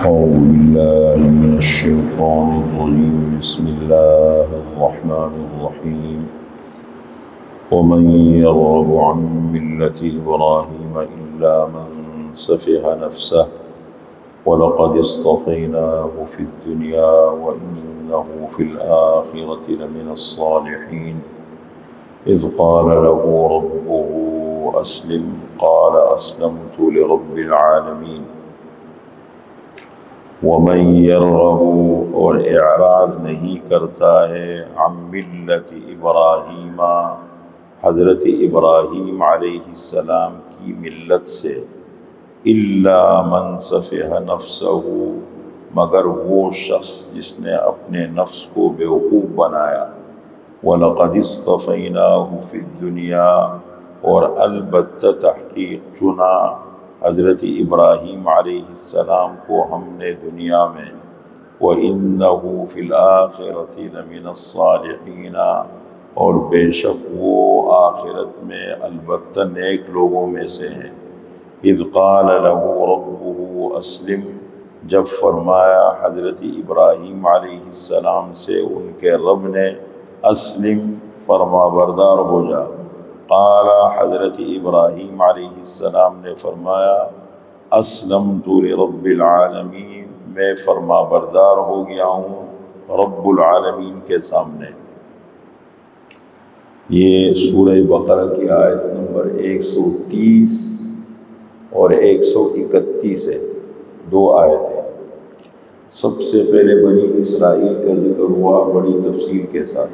أعوذ بالله من الشيطان الرجيم بسم الله الرحمن الرحيم ومن يرغب عن ملة إبراهيم إلا من سفه نفسه ولقد اصطفيناه في الدنيا وإنه في الآخرة لمن الصالحين إذ قال له ربه أسلم قال أسلمت لرب العالمين ومن يرغب اور اعراض نہیں کرتا ہے عن ملت ابراہیم حضرت ابراہیم علیہ السلام کی ملت سے الا من سفہ نفسہ مگر وہ شخص جس نے اپنے نفس کو بیوقوف بنایا وَلَقَدِ اصْطَفَيْنَاهُ فِي الدُّنْيَا اور البتہ تحقیق چنا حضرت ابراہیم علیہ السلام کو ہم نے دنیا میں وَإِنَّهُ فِي الْآخِرَةِ لَمِنَ الصَّالِحِينَ اور بے شک وہ آخرت میں البتہ نیک لوگوں میں سے ہیں اذ قال له ربه اسلم جب فرمایا حضرت ابراہیم علیہ السلام سے ان کے رب نے اسلم فرما بردار ہو جا قال حضرت ابراہیم علیہ السلام نے فرمایا اسلمت لرب العالمین میں فرما بردار ہو گیا ہوں رب العالمین کے سامنے۔ یہ سورہ بقرہ کی آیت نمبر 130 اور 131 ہے، دو آیتیں۔ سب سے پہلے بنی اسرائیل کا ذکر ہوا بڑی تفصیل کے ساتھ،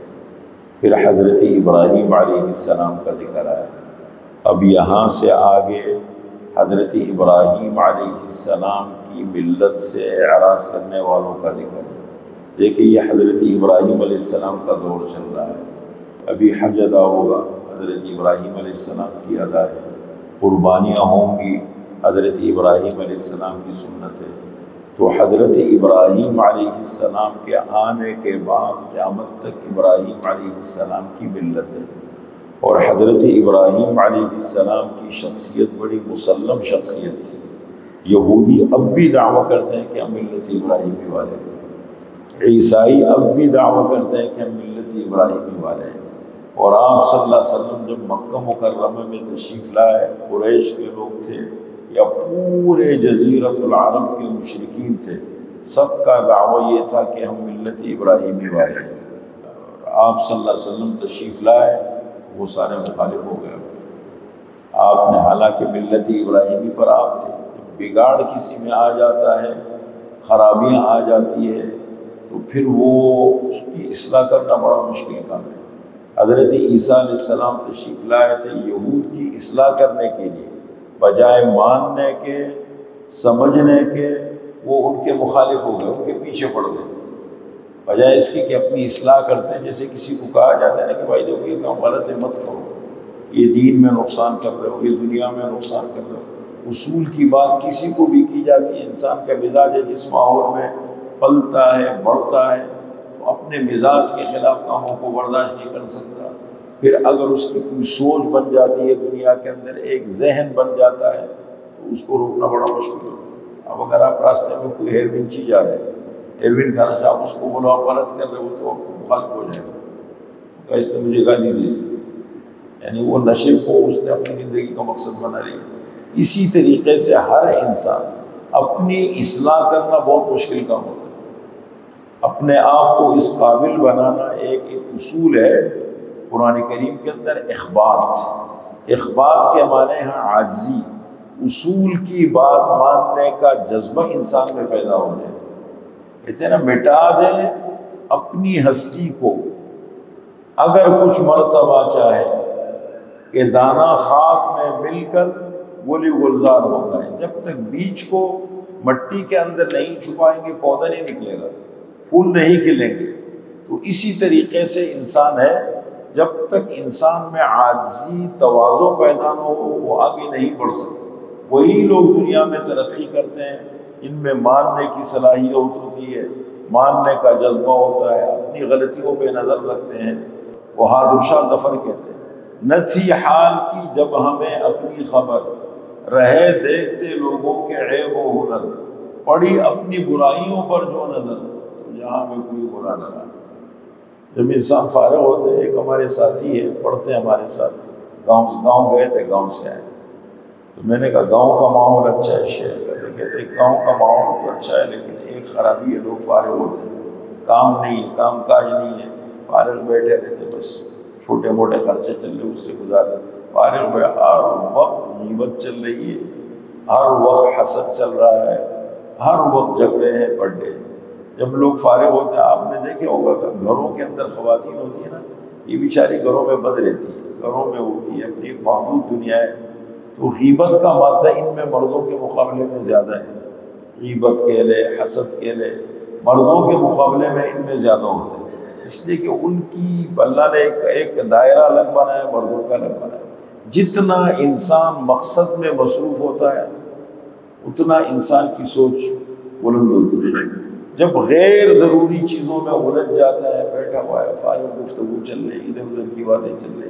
پھر حضرت ابراہیم علیہ السلام کا ذکر آیا۔ اب یہاں سے آگے حضرت ابراہیم علیہ السلام کی ملت سے اعراض کرنے والوں کا ذکر ہے۔ دیکھیں یہ حضرت ابراہیم علیہ السلام کا دور چل رہا ہے، ابھی حج ادا ہوگا، حضرت ابراہیم علیہ السلام کی ادا ہے، قربانیاں ہوں گی، حضرت ابراہیم علیہ السلام کی سنت ہے۔ تو حضرت ابراہیم علیہ السلام کے آنے کے بعد قیامت تک ابراہیم علیہ السلام کی ملت ہے، اور حضرت ابراہیم علیہ السلام کی شخصیت بڑی مسلم شخصیت تھی۔ یہودی اب بھی دعویٰ کرتے ہیں کہ ہم ملت ابراہیمی والے ہیں، عیسائی اب بھی دعویٰ کرتے ہیں کہ ہم ملت ابراہیمی والے ہیں، اور آپ صلی اللہ علیہ وسلم جب مکہ مکرمہ میں تشریف لائے، قریش کے لوگ تھے یا پورے جزیرۃ العرب کے مشرکین تھے، سب کا دعویٰ یہ تھا کہ ہم ملت ابراہیمی والے ہیں۔ آپ صلی اللہ علیہ وسلم تشریف لائے، وہ سارے مخالف ہو گئے۔ آپ نے حالانکہ ملت ابراہیمی پر آپ تھے، بگاڑ کسی میں آ جاتا ہے، خرابیاں آ جاتی ہے، تو پھر وہ اس کی اصلاح کرنا بڑا مشکل کام ہے۔ حضرت عیسیٰ علیہ السلام تشریف لائے تھے یہود کی اصلاح کرنے کے لیے، بجائے ماننے کے سمجھنے کے وہ ان کے مخالف ہو گئے، ان کے پیچھے پڑ گئے، بجائے اس کی کہ اپنی اصلاح کرتے ہیں۔ جیسے کسی کو کہا جاتا ہے نا کہ بھائی دیکھو یہ کام غلط ہے مت کرو، یہ دین میں نقصان کر رہے ہو، یہ دنیا میں نقصان کر رہے ہو۔ اصول کی بات کسی کو بھی کی جاتی ہے، انسان کا مزاج ہے، جس ماحول میں پلتا ہے بڑھتا ہے تو اپنے مزاج کے خلاف کاموں کو برداشت نہیں کر سکتا۔ پھر اگر اس کی کوئی سوچ بن جاتی ہے دنیا کے اندر، ایک ذہن بن جاتا ہے، تو اس کو روکنا بڑا مشکل ہوتا ہے۔ اب اگر آپ راستے میں کوئی ہیروین چی جا رہے ہیں، ہیروین کھانا چاہ، آپ اس کو بولو آپ غلط کر رہے ہو تو آپ مخالف ہو جائے گا، اس نے مجھے گالی دی، یعنی وہ نشے کو اس نے اپنی زندگی کا مقصد بنا لیا۔ اسی طریقے سے ہر انسان اپنی اصلاح کرنا بہت مشکل کام ہوتا ہے۔ اپنے آپ کو اس قابل بنانا ایک اصول ہے قرآن کریم کے اندر، اخبات کے معنی ہیں عاجزی، اصول کی بات ماننے کا جذبہ انسان میں پیدا ہو جائے۔ کہتے ہیں نا مٹا دیں اپنی ہستی کو اگر کچھ مرتبہ چاہے، کہ دانہ خاک میں مل کر گلی گلزار ہوتا ہے۔ جب تک بیج کو مٹی کے اندر نہیں چھپائیں گے پودا نہیں نکلے گا، پھول نہیں کھلیں گے۔ تو اسی طریقے سے انسان ہے، جب تک انسان میں عاجزی تواضع پیدا نہ ہو وہ آگے نہیں بڑھ سکتا۔ وہی لوگ دنیا میں ترقی کرتے ہیں ان میں ماننے کی صلاحیت ہوتی ہے، ماننے کا جذبہ ہوتا ہے، اپنی غلطیوں پہ نظر رکھتے ہیں۔ بہادر شاہ ظفر کہتے ہیں، نہ تھی حال کی جب ہمیں اپنی خبر، رہے دیکھتے لوگوں کے عیب و ہنر، پڑی اپنی برائیوں پر جو نظر تو جہاں میں کوئی برا نہ رہا۔ جب انسان فارغ ہوتے ہیں، ایک ہمارے ساتھی ہے پڑھتے ہیں ہمارے ساتھ، گاؤں گئے تھے، گاؤں سے آئے تو میں نے کہا گاؤں کا ماحول اچھا ہے شہر کا؟ تو کہتے ہیں گاؤں کا ماحول تو اچھا ہے لیکن ایک خرابی ہے، لوگ فارغ ہوتے ہیں، کام نہیں ہے، کام کاج نہیں ہے، فارغ بیٹھے رہتے، بس چھوٹے موٹے خرچے چل رہے اس سے گزار رہے، فارغ میں ہر وقت غیبت چل رہی ہے، ہر وقت حسد چل رہا ہے، ہر وقت جھگڑے ہیں، بڑھے۔ جب لوگ فارغ ہوتے ہیں، آپ نے دیکھے ہوگا کہ گھروں کے اندر خواتین ہوتی ہیں نا، یہ بیچاری گھروں میں بند رہتی ہے، گھروں میں ہوتی ہے، اپنی ایک محدود دنیا ہے، تو غیبت کا مادہ ان میں مردوں کے مقابلے میں زیادہ ہے۔ غیبت کہہ لے، حسد کہہ لے، مردوں کے مقابلے میں ان میں زیادہ ہوتے ہیں، اس لیے کہ ان کی اللہ نے ایک دائرہ الگ بنایا ہے، مردوں کا الگ بنایا ہے۔ جتنا انسان مقصد میں مصروف ہوتا ہے اتنا انسان کی سوچ بلند ہوتی ہے۔ جب غیر ضروری چیزوں میں الجھ جاتا ہے، بیٹھا ہوا ہے، فارغ گفتگو چل رہی، ادھر ادھر کی باتیں چل رہی،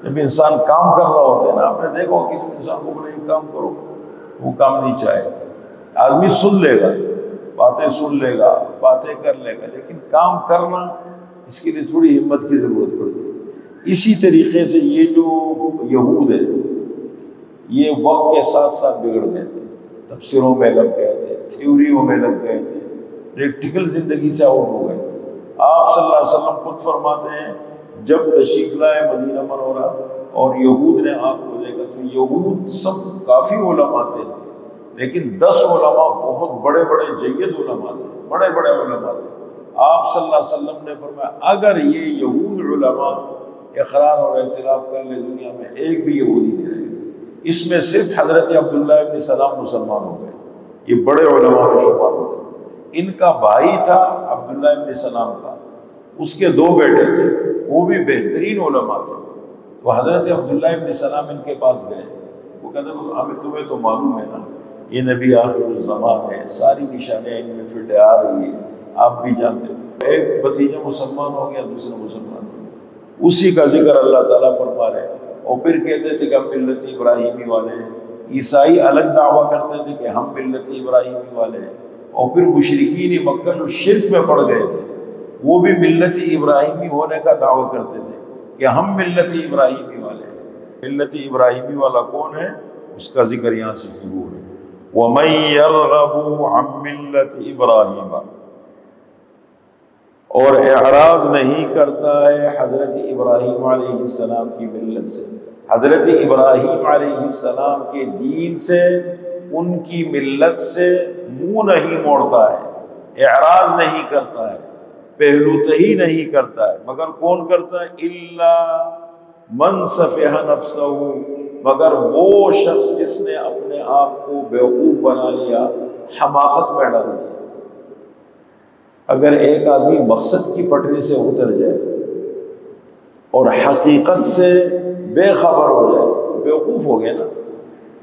جب انسان کام کر رہا ہوتا ہے نا، آپ نے دیکھا ہو کسی انسان کو بولے یہ کام کرو، وہ کام نہیں چاہے، آدمی سن لے گا، باتیں سن لے گا، باتیں کر لے گا، لیکن کام کرنا اس کے لیے تھوڑی ہمت کی ضرورت پڑتی ہے۔ اسی طریقے سے یہ جو یہود ہے یہ وقت کے ساتھ ساتھ بگڑ گئے تھے، تفسیروں میں لگ گئے تھے، تھیوریوں میں لگ گئے تھے، پریکٹیکل زندگی سے آؤٹ ہو گئے۔ آپ صلی اللہ علیہ وسلم خود فرماتے ہیں جب تشریف لائے مدینہ منورہ اور یہود نے آپ کو دیکھا تو یہود سب کافی علماء تھے، لیکن 10 علماء بہت بڑے بڑے جید علماء تھے، بڑے بڑے علماء تھے۔ آپ صلی اللہ علیہ وسلم نے فرمایا اگر یہ یہود علماء اقرار اور اعتراف کر لے دنیا میں ایک بھی یہودی نہیں رہے گا۔ اس میں صرف حضرت عبداللہ ابن سلام مسلمان ہو گئے، یہ بڑے علماء میں شمار ہو گئے۔ ان کا بھائی تھا عبداللہ ابن سلام کا، اس کے 2 بیٹے تھے، وہ بھی بہترین علماء تھے، تو حضرت عبداللہ ابن سلام ان کے پاس گئے، وہ کہتے ہیں ہمیں تمہیں تو معلوم ہے نا یہ نبی آخر الزمان ہے، ساری نشانیاں ان میں فٹ آ رہی ہے، آپ بھی جانتے ہو، ایک بھتیجا مسلمان ہو گیا، دوسرا مسلمان ہو گیا، اسی کا ذکر اللہ تعالیٰ فرما رہے ہیں۔ اور پھر کہتے تھے کہ ہم ملت ابراہیمی والے ہیں، عیسائی الگ دعویٰ کرتے تھے کہ ہم ملت ابراہیمی والے ہیں، اور پھر مشرکین مکہ جو شرک میں پڑ گئے تھے وہ بھی ملت ابراہیمی ہونے کا دعویٰ کرتے تھے کہ ہم ملت ابراہیمی والے ہیں۔ ملت ابراہیمی والا کون ہے؟ اس کا ذکر یہاں سے شروع ہے، وَمَن يَرْغَبُ عَن مِّلَّةِ إِبْرَاهِيمَ، اور اعراض نہیں کرتا ہے حضرت ابراہیم علیہ السلام کی ملت سے، حضرت ابراہیم علیہ السلام کے دین سے، ان کی ملت سے منہ نہیں موڑتا ہے، اعراض نہیں کرتا ہے، پہلو تہی نہیں کرتا ہے، مگر کون کرتا ہے؟ الا من سفہ نفسہ، مگر وہ شخص جس نے اپنے آپ کو بیوقوف بنا لیا، حماقت میں ڈال دیا۔ اگر ایک آدمی مقصد کی پٹری سے اتر جائے اور حقیقت سے بے خبر ہو جائے تو بیوقوف ہو گیا نا۔